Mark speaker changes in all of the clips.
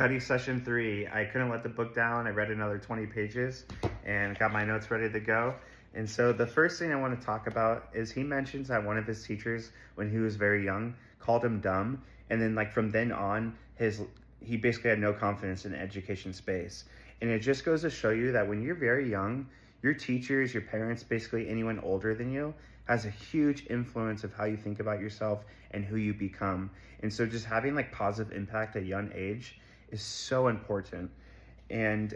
Speaker 1: Study session 3. I couldn't let the book down. I read another 20 pages and got my notes ready to go. And so the first thing I want to talk about is he mentions that one of his teachers, when he was very young, called him dumb. And then like from then on, he basically had no confidence in the education space. And it just goes to show you that when you're very young, your teachers, your parents, basically anyone older than you, has a huge influence of how you think about yourself and who you become. And so just having like positive impact at a young age is so important. And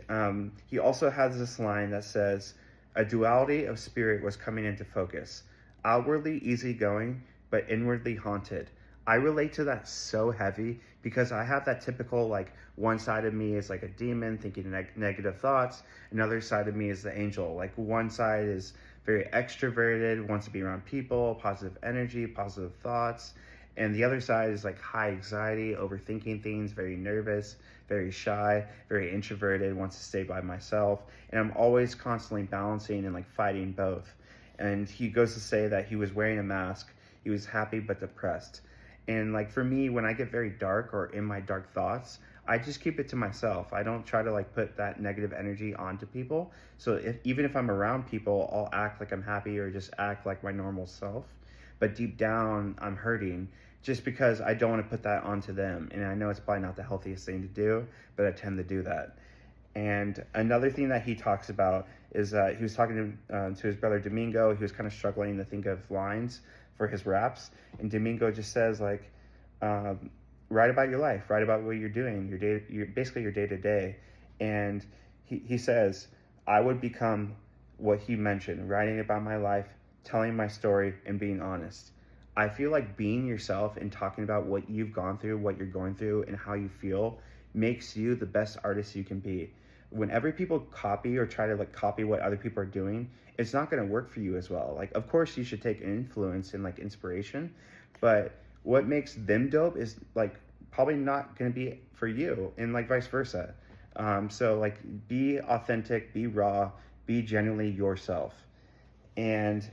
Speaker 1: he also has this line that says, a duality of spirit was coming into focus, outwardly easygoing, but inwardly haunted. I relate to that so heavy because I have that typical, like, one side of me is like a demon thinking negative thoughts. Another side of me is the angel. Like, one side is very extroverted, wants to be around people, positive energy, positive thoughts. And the other side is like high anxiety, overthinking things, very nervous, very shy, very introverted, wants to stay by myself. And I'm always constantly balancing and like fighting both. And he goes to say that he was wearing a mask. He was happy but depressed. And like for me, when I get very dark or in my dark thoughts, I just keep it to myself. I don't try to like put that negative energy onto people. So even if I'm around people, I'll act like I'm happy or just act like my normal self. But deep down, I'm hurting just because I don't want to put that onto them. And I know it's probably not the healthiest thing to do, but I tend to do that. And another thing that he talks about is he was talking to his brother Domingo. He was kind of struggling to think of lines for his raps. And Domingo just says, like, write about your life, write about what you're doing, basically your day to day. And he says, I would become what he mentioned, writing about my life, telling my story, and being honest. I feel like being yourself and talking about what you've gone through, what you're going through, and how you feel makes you the best artist you can be. Whenever people copy or try to like copy what other people are doing, it's not going to work for you as well. Like, of course, you should take influence and like inspiration, but what makes them dope is like probably not going to be for you, and like vice versa. So like, be authentic, be raw, be genuinely yourself. And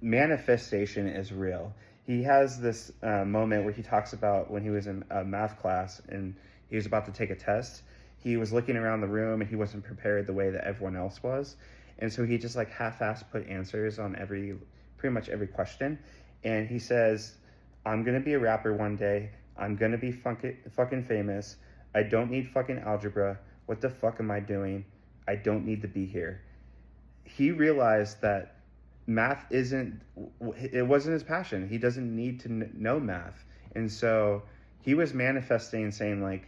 Speaker 1: manifestation is real. He has this moment where he talks about when he was in a math class and he was about to take a test. He was looking around the room and he wasn't prepared the way that everyone else was. And so he just like half-assed put answers on pretty much every question. And he says, I'm going to be a rapper one day. I'm going to be fucking famous. I don't need fucking algebra. What the fuck am I doing? I don't need to be here. He realized that it wasn't his passion. He doesn't need to know math. And so he was manifesting, saying like,